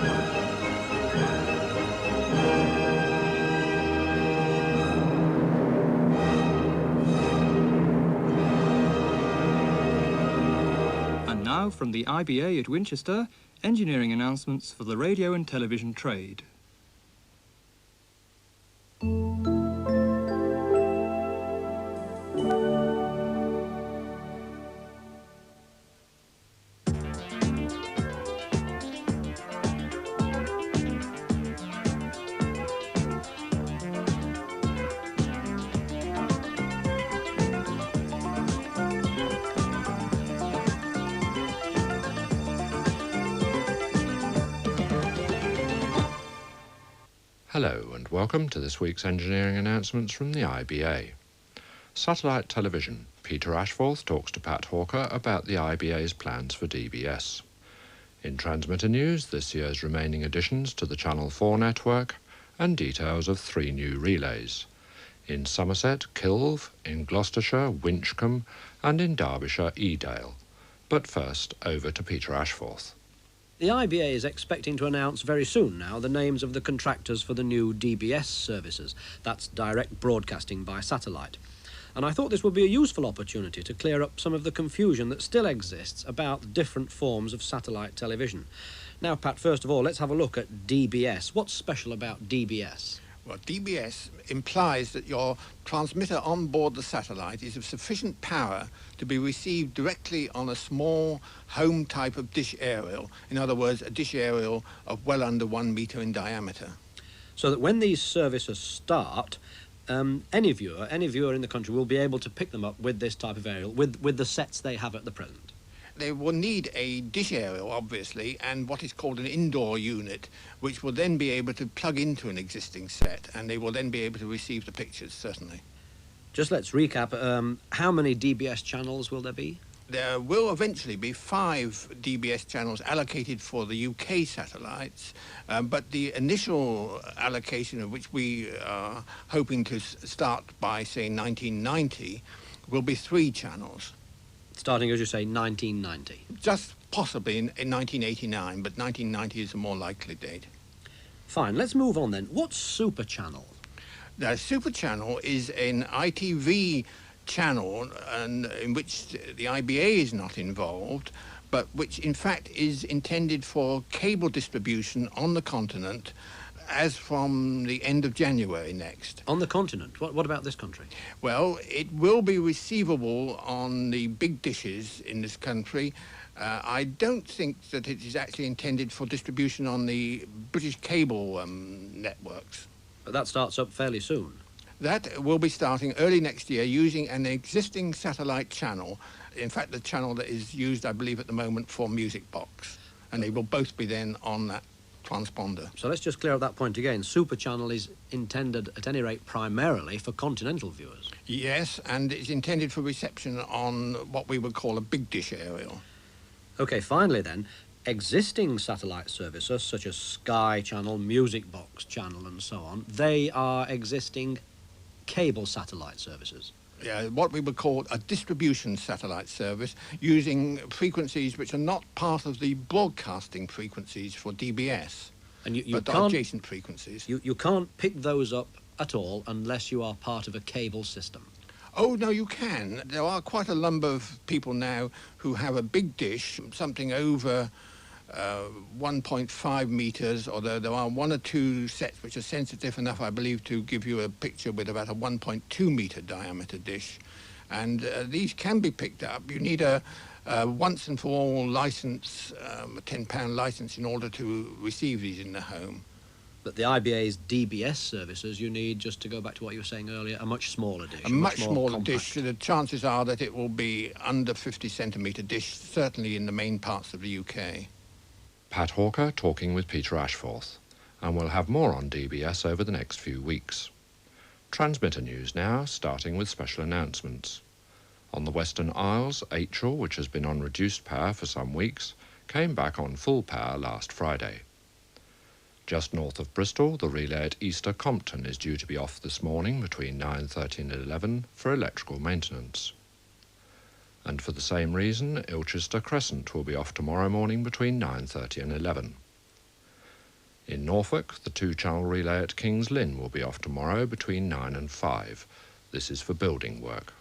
And now, from the IBA at Winchester, engineering announcements for the radio and television trade. Hello and welcome to this week's engineering announcements from the IBA. Satellite television. Peter Ashforth talks to Pat Hawker about the IBA's plans for DBS. In transmitter news, this year's remaining additions to the Channel 4 network and details of 3 new relays. In Somerset, Kilve, in Gloucestershire, Winchcombe, and in Derbyshire, Edale. But first, over to Peter Ashforth. The IBA is expecting to announce very soon now the names of the contractors for the new DBS services. That's direct broadcasting by satellite. And I thought this would be a useful opportunity to clear up some of the confusion that still exists about different forms of satellite television. Now, Pat, first of all, let's have a look at DBS. What's special about DBS? Well, DBS implies that your transmitter on board the satellite is of sufficient power to be received directly on a small home type of dish aerial. In other words, a dish aerial of well under 1 metre in diameter. So that when these services start, any viewer in the country will be able to pick them up with this type of aerial, with the sets they have at the present. They will need a dish aerial, obviously, and what is called an indoor unit, which will then be able to plug into an existing set, and they will then be able to receive the pictures, certainly. Just let's recap. How many DBS channels will there be? There will eventually be 5 DBS channels allocated for the UK satellites, but the initial allocation, of which we are hoping to start by, say, 1990, will be 3 channels. Starting, as you say, 1990. Just possibly in 1989, but 1990 is a more likely date. Fine, let's move on then. What's Super Channel? The Super Channel is an ITV channel and in which the IBA is not involved, but which in fact is intended for cable distribution on the continent as from the end of January next. On the continent? What about this country? Well, it will be receivable on the big dishes in this country. I don't think that it is actually intended for distribution on the British cable networks. But that starts up fairly soon. That will be starting early next year using an existing satellite channel. In fact, the channel that is used, I believe, at the moment for Music Box. And they will both be then on that transponder. So let's just clear up that point again. Super Channel is intended, at any rate, primarily for continental viewers. Yes, and it's intended for reception on what we would call a big dish aerial. OK, finally then, existing satellite services such as Sky Channel, Music Box Channel and so on, they are existing cable satellite services. Yeah, what we would call a distribution satellite service using frequencies which are not part of the broadcasting frequencies for DBS, and you but can't, adjacent frequencies. You can't pick those up at all unless you are part of a cable system. Oh, no, you can. There are quite a number of people now who have a big dish, something over 1.5 metres, although there are 1 or 2 sets which are sensitive enough, I believe, to give you a picture with about a 1.2 metre diameter dish. And these can be picked up. You need a once and for all licence, a £10 licence, in order to receive these in the home. But the IBA's DBS services, you need, just to go back to what you were saying earlier, a much smaller dish. A much smaller compact dish. The chances are that it will be under 50 centimetre dish, certainly in the main parts of the UK. Pat Hawker talking with Peter Ashforth, and we'll have more on DBS over the next few weeks. Transmitter news now, starting with special announcements. On the Western Isles, Achel, which has been on reduced power for some weeks, came back on full power last Friday. Just north of Bristol, the relay at Easter Compton is due to be off this morning between 9:30 and 11 for electrical maintenance. And for the same reason, Ilchester Crescent will be off tomorrow morning between 9:30 and 11. In Norfolk, the 2-channel relay at King's Lynn will be off tomorrow between 9 and 5. This is for building work.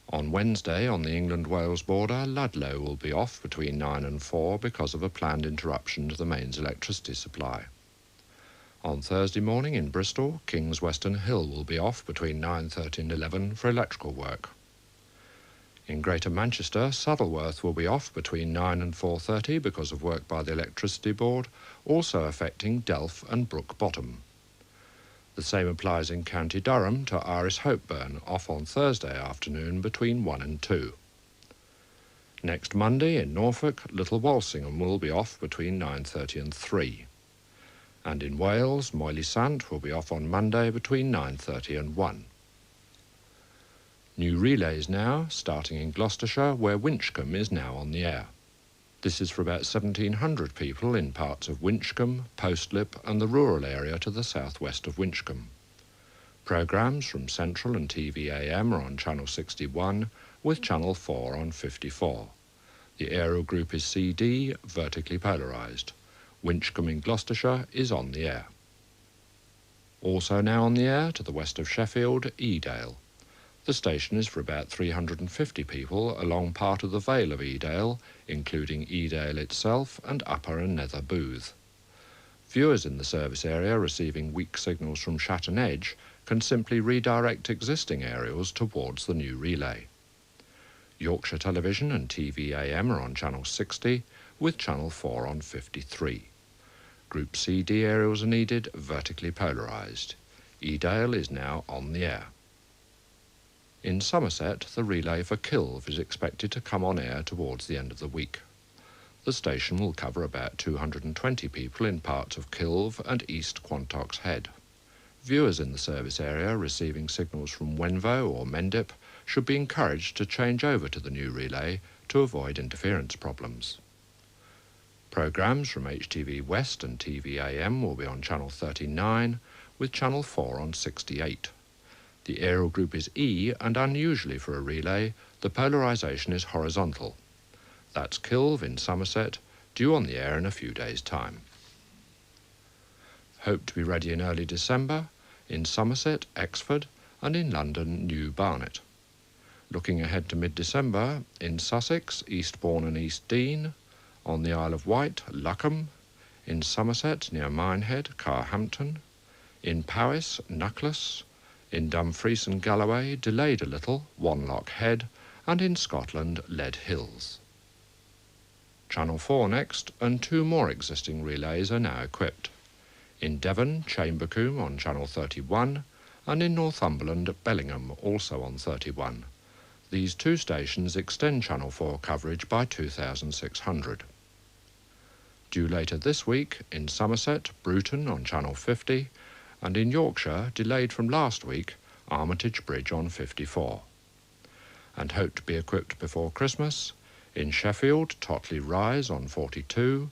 On Wednesday, on the England-Wales border, Ludlow will be off between 9 and 4 because of a planned interruption to the mains electricity supply. On Thursday morning in Bristol, King's Western Hill will be off between 9:30 and 11 for electrical work. In Greater Manchester, Saddleworth will be off between 9 and 4:30 because of work by the Electricity Board, also affecting Delph and Brook Bottom. The same applies in County Durham to Iris Hopeburn, off on Thursday afternoon between 1 and 2. Next Monday in Norfolk, Little Walsingham will be off between 9:30 and 3. And in Wales, Moylie Sant will be off on Monday between 9:30 and 1. New relays now, starting in Gloucestershire, where Winchcombe is now on the air. This is for about 1,700 people in parts of Winchcombe, Postlip and the rural area to the southwest of Winchcombe. Programmes from Central and TV-AM are on Channel 61, with Channel 4 on 54. The aerial group is CD, vertically polarised. Winchcombe in Gloucestershire is on the air. Also now on the air, to the west of Sheffield, Edale. The station is for about 350 people along part of the Vale of Edale, including Edale itself and Upper and Nether Booth. Viewers in the service area receiving weak signals from Shatton Edge can simply redirect existing aerials towards the new relay. Yorkshire Television and TV-AM are on Channel 60, with Channel 4 on 53. Group CD aerials are needed, vertically polarised. Edale is now on the air. In Somerset, the relay for Kilve is expected to come on air towards the end of the week. The station will cover about 220 people in parts of Kilve and East Quantocks Head. Viewers in the service area receiving signals from Wenvo or Mendip should be encouraged to change over to the new relay to avoid interference problems. Programmes from HTV West and TV-AM will be on Channel 39, with Channel 4 on 68. The aerial group is E, and unusually for a relay, the polarisation is horizontal. That's Kilve in Somerset, due on the air in a few days' time. Hope to be ready in early December, in Somerset, Exford, and in London, New Barnet. Looking ahead to mid-December, in Sussex, Eastbourne and East Dean, on the Isle of Wight, Luckham, in Somerset near Minehead, Carhampton, in Powys, Nuckless, in Dumfries and Galloway, delayed a little, Wanlock Head, and in Scotland, Lead Hills. Channel 4 next, and 2 more existing relays are now equipped. In Devon, Chambercombe on Channel 31, and in Northumberland, Bellingham, also on 31. These 2 stations extend Channel 4 coverage by 2,600. Due later this week, in Somerset, Bruton on Channel 50, and in Yorkshire, delayed from last week, Armitage Bridge on 54. And hope to be equipped before Christmas, in Sheffield, Totley Rise on 42,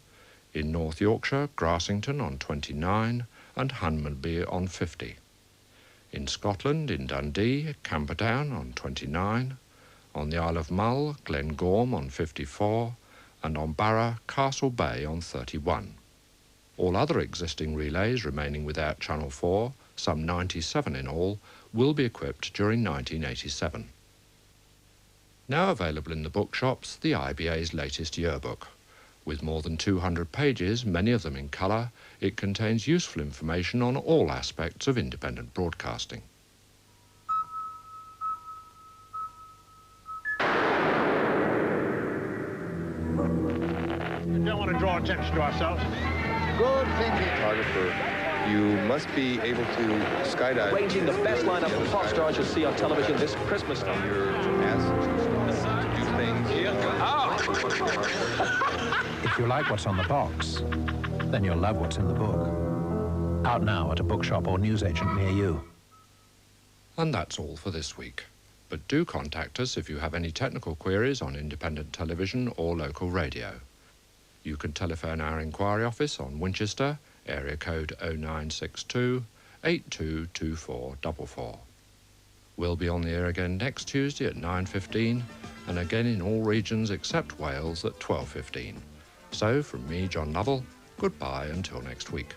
in North Yorkshire, Grassington on 29, and Hunmanby on 50. In Scotland, in Dundee, Camperdown on 29, on the Isle of Mull, Glengorm on 54, and on Barra, Castle Bay on 31. All other existing relays remaining without Channel 4, some 97 in all, will be equipped during 1987. Now available in the bookshops, the IBA's latest yearbook. With more than 200 pages, many of them in colour, it contains useful information on all aspects of independent broadcasting. We don't want to draw attention to ourselves. Good thinking. Photographer, you must be able to skydive. Arranging the best lineup of pop stars you'll see on television this Christmas. You're asked to do things. If you like what's on the box, then you'll love what's in the book. Out now at a bookshop or newsagent near you. And that's all for this week. But do contact us if you have any technical queries on independent television or local radio. You can telephone our inquiry office on Winchester, area code 0962 822444. We'll be on the air again next Tuesday at 9:15, and again in all regions except Wales at 12:15. So, from me, John Lovell, Goodbye until next week.